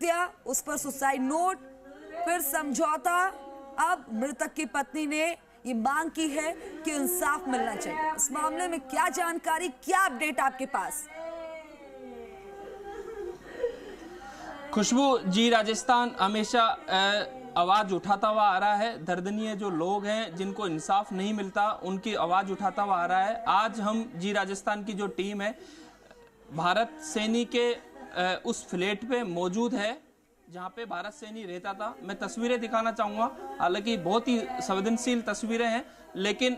हत्या, उस पर सुसाइड नोट, फिर समझौता। अब मृतक की पत्नी ने ये मांग की है कि इंसाफ मिलना चाहिए। इस मामले में क्या जानकारी, क्या अपडेट आपके पास? खुशबू जी, राजस्थान हमेशा आवाज उठाता हुआ आ रहा है। दर्दनीय जो लोग हैं जिनको इंसाफ नहीं मिलता, उनकी आवाज उठाता हुआ आ रहा है। आज हम जी राजस्थान की जो टीम है भारत सैनी के उस फ्लैट पे मौजूद है जहां पे भारत सैनी रहता था। मैं तस्वीरें दिखाना चाहूंगा, हालांकि बहुत ही संवेदनशील तस्वीरें हैं, लेकिन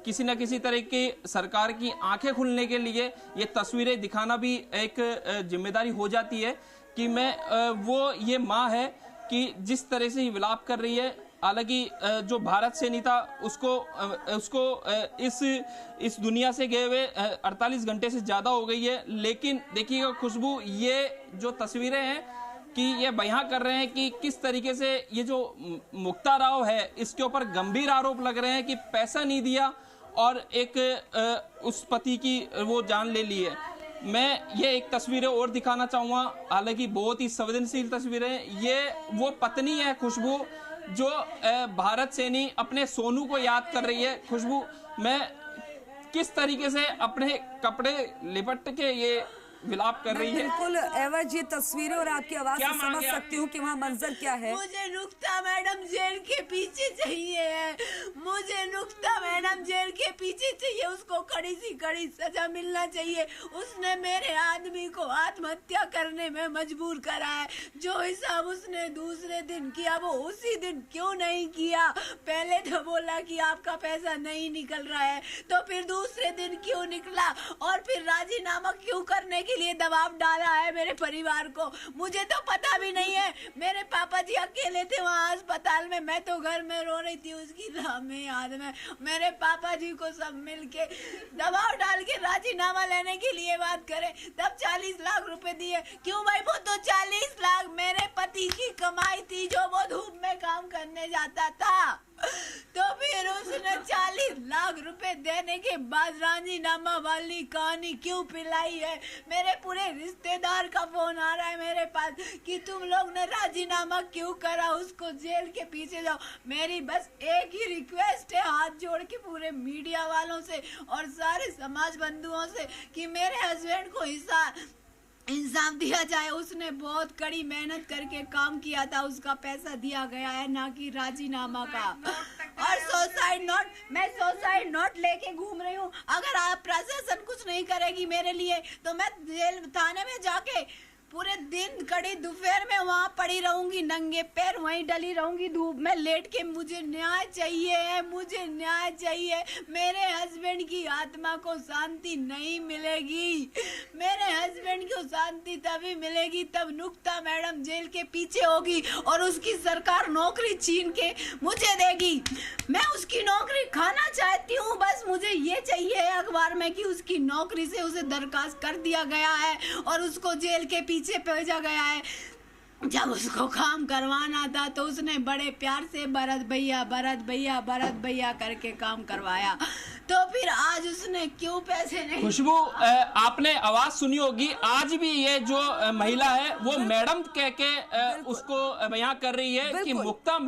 किसी न किसी तरह की सरकार की आंखें खुलने के लिए ये तस्वीरें दिखाना भी एक जिम्मेदारी हो जाती है कि वो ये माँ है कि जिस तरह से विलाप कर रही है। हालांकि जो भारत सैनी था उसको इस दुनिया से गए हुए 48 घंटे से ज्यादा हो गई है। लेकिन देखिएगा खुशबू, ये जो तस्वीरें हैं कि ये बयां कर रहे हैं कि किस तरीके से ये जो मुक्ता राव है इसके ऊपर गंभीर आरोप लग रहे हैं कि पैसा नहीं दिया और उस पति की वो जान ले ली है। मैं ये एक तस्वीरें और दिखाना चाहूंगा, हालांकि बहुत ही संवेदनशील तस्वीरें। ये वो पत्नी है खुशबू जो भारत सैनी अपने सोनू को याद कर रही है। खुशबू, मैं किस तरीके से अपने कपड़े लिपट के ये विलाप कर रही है। बिल्कुल एवज ये तस्वीरें और आपकी आवाज से समझ सकती हूँ कि वहाँ मंजर क्या है। मुझे नुक्ता मैडम जेल के पीछे चाहिए है, मुझे नुक्ता मैडम जेल के पीछे चाहिए। उसको कड़ी सी कड़ी सजा मिलना चाहिए। उसने मेरे आदमी को आत्महत्या करने में मजबूर करा है। जो हिसाब उसने दूसरे दिन किया वो उसी दिन क्यों नहीं किया? पहले तो बोला कि आपका पैसा नहीं निकल रहा है, तो फिर दूसरे दिन क्यों निकला? और फिर राजीनामा क्यों करने के लिए दबाव डाला है मेरे परिवार को? मुझे तो पता भी नहीं है। मेरे पापा जी अकेले थे वहाँ अस्पताल में, मैं तो घर में रो रही थी उसकी में याद में। मेरे पापा जी को सब मिलके दबाव डाल के राजीनामा लेने के लिए बात करे, तब 40 लाख रुपए दिए। क्यों भाई? वो तो 40 लाख मेरे पति की कमाई थी जो वो धूप में काम करने जाता था। तो फिर उसने 40 लाख रुपए देने के बाद राजीनामा वाली कहानी क्यों पिलाई है? मेरे पूरे रिश्तेदार का फोन आ रहा है मेरे पास कि तुम लोग ने राजीनामा क्यों करा, उसको जेल के पीछे जाओ। मेरी बस एक ही रिक्वेस्ट है हाथ जोड़ के पूरे मीडिया वालों से और सारे समाज बंधुओं से कि मेरे हस्बैंड को इंसाफ दिया जाए। उसने बहुत कड़ी मेहनत करके काम किया था, उसका पैसा दिया गया है, ना कि राजीनामा का। और सुसाइड नोट, मैं सुसाइड नोट लेके घूम रही हूँ। अगर आप प्रशासन कुछ नहीं करेगी मेरे लिए तो मैं जेल थाने में जाके पूरे दिन कड़ी दोपहर में वहाँ पड़ी रहूंगी, नंगे पैर वहीं डली रहूंगी धूप में लेट के। मुझे न्याय चाहिए, मुझे न्याय चाहिए। मेरे हस्बैंड की आत्मा को शांति नहीं मिलेगी। मेरे हस्बैंड को शांति तभी मिलेगी तब नुक्ता मैडम जेल के पीछे होगी और उसकी सरकार नौकरी छीन के मुझे देगी। मैं उसकी नौकरी खाना चाहती हूँ, बस मुझे ये चाहिए अखबार में कि उसकी नौकरी से उसे बर्खास्त कर दिया गया है और उसको जेल के पीछे भेजा गया है। जब उसको काम करवाना था तो उसने बड़े प्यार से भरत भैया भरत भैया भरत भैया करके काम करवाया, तो फिर आज उसने क्यों पैसे नहीं? खुशबू, आपने आवाज सुनी होगी, आज भी ये जो महिला है वो मैडम कह के उसको बयां कर रही है कि मुक्ता